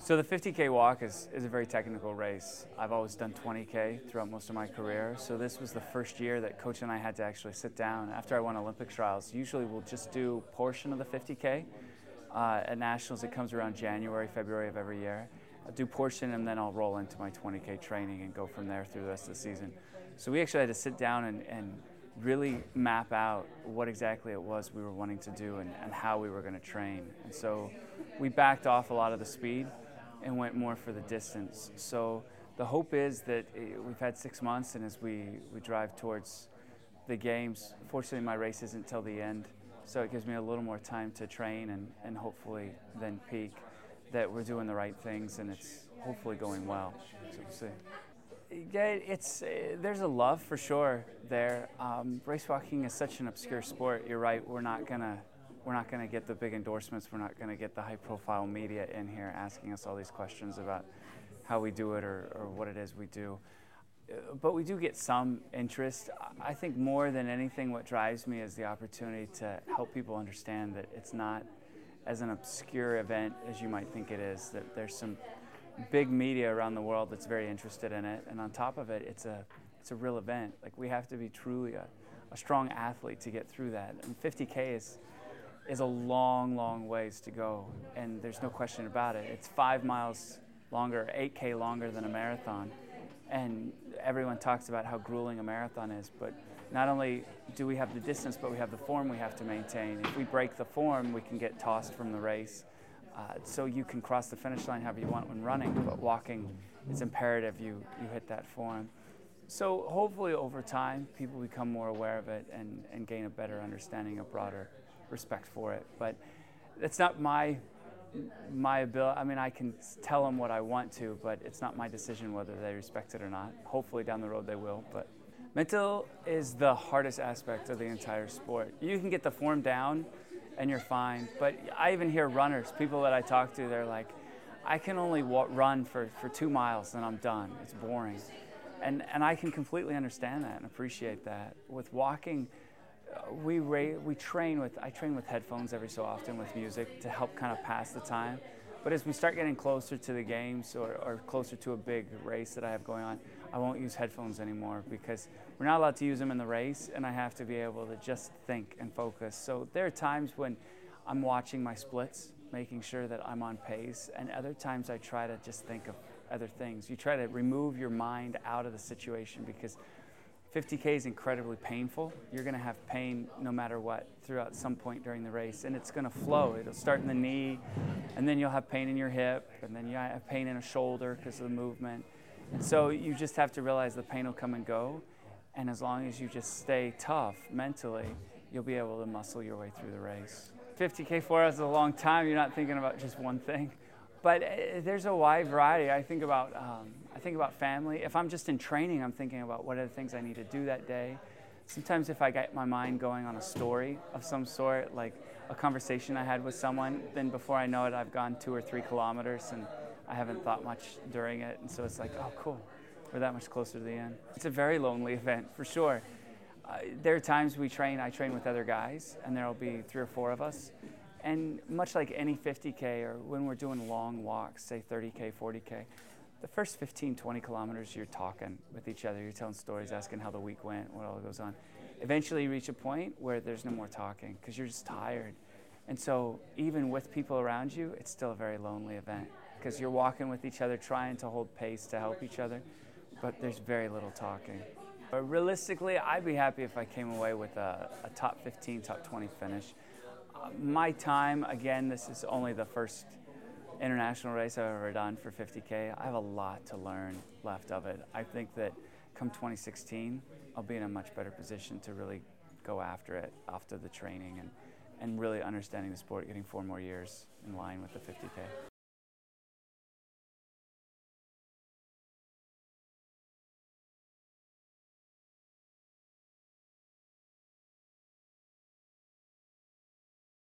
So the 50K walk is a very technical race. I've always done 20K throughout most of my career. So this was the first year that Coach and I had to actually sit down after I won Olympic trials. Usually we'll just do a portion of the 50K. At Nationals it comes around January, February of every year. I'll do a portion and then I'll roll into my 20K training and go from there through the rest of the season. So we actually had to sit down and really map out what exactly it was we were wanting to do and how we were going to train. And so we backed off a lot of the speed and went more for the distance. So the hope is that we've had 6 months, and as we drive towards the games, fortunately my race isn't till the end, so it gives me a little more time to train and hopefully then peak, that we're doing the right things and it's hopefully going well. So we'll see. Yeah, there's a love for sure there. Race walking is such an obscure sport. You're right. We're not gonna get the big endorsements. We're not gonna get the high-profile media in here asking us all these questions about how we do it or what it is we do. But we do get some interest. I think more than anything, what drives me is the opportunity to help people understand that it's not as an obscure event as you might think it is. That there's some big media around the world that's very interested in it, and on top of it, it's a real event. Like, we have to be truly a strong athlete to get through that. And 50K is a long ways to go, and there's no question about it. It's 5 miles longer, 8K longer than a marathon, and everyone talks about how grueling a marathon is, but not only do we have the distance, but we have the form we have to maintain. If we break the form, we can get tossed from the race. So you can cross the finish line however you want when running, but walking, it's imperative you hit that form. So hopefully over time, people become more aware of it and gain a better understanding, a broader respect for it. But it's not my ability. I mean, I can tell them what I want to, but it's not my decision whether they respect it or not. Hopefully down the road they will. But mental is the hardest aspect of the entire sport. You can get the form down and you're fine. But I even hear runners, people that I talk to, they're like, I can only run for 2 miles and I'm done. It's boring. And I can completely understand that and appreciate that. With walking, I train with headphones every so often with music to help kind of pass the time. But as we start getting closer to the games or closer to a big race that I have going on, I won't use headphones anymore because we're not allowed to use them in the race, and I have to be able to just think and focus. So there are times when I'm watching my splits, making sure that I'm on pace, and other times I try to just think of other things. You try to remove your mind out of the situation because 50K is incredibly painful. You're going to have pain no matter what throughout some point during the race, and it's going to flow. It'll start in the knee, and then you'll have pain in your hip, and then you have pain in a shoulder because of the movement. And so you just have to realize the pain will come and go, and as long as you just stay tough mentally, you'll be able to muscle your way through the race. 50K 4 hours is a long time. You're not thinking about just one thing. But there's a wide variety. I think about family. If I'm just in training, I'm thinking about what are the things I need to do that day. Sometimes if I get my mind going on a story of some sort, like a conversation I had with someone, then before I know it, I've gone 2 or 3 kilometers and I haven't thought much during it. And so it's like, oh, cool. We're that much closer to the end. It's a very lonely event, for sure. There are times I train with other guys, and there'll be 3 or 4 of us. And much like any 50K or when we're doing long walks, say 30K, 40K, the first 15, 20 kilometers, you're talking with each other. You're telling stories, asking how the week went, what all goes on. Eventually you reach a point where there's no more talking because you're just tired. And so even with people around you, it's still a very lonely event because you're walking with each other, trying to hold pace to help each other, but there's very little talking. But realistically, I'd be happy if I came away with a top 15, top 20 finish. My time, again, this is only the first international race I've ever done for 50K. I have a lot to learn left of it. I think that come 2016, I'll be in a much better position to really go after it after the training and really understanding the sport, getting 4 more years in line with the 50K.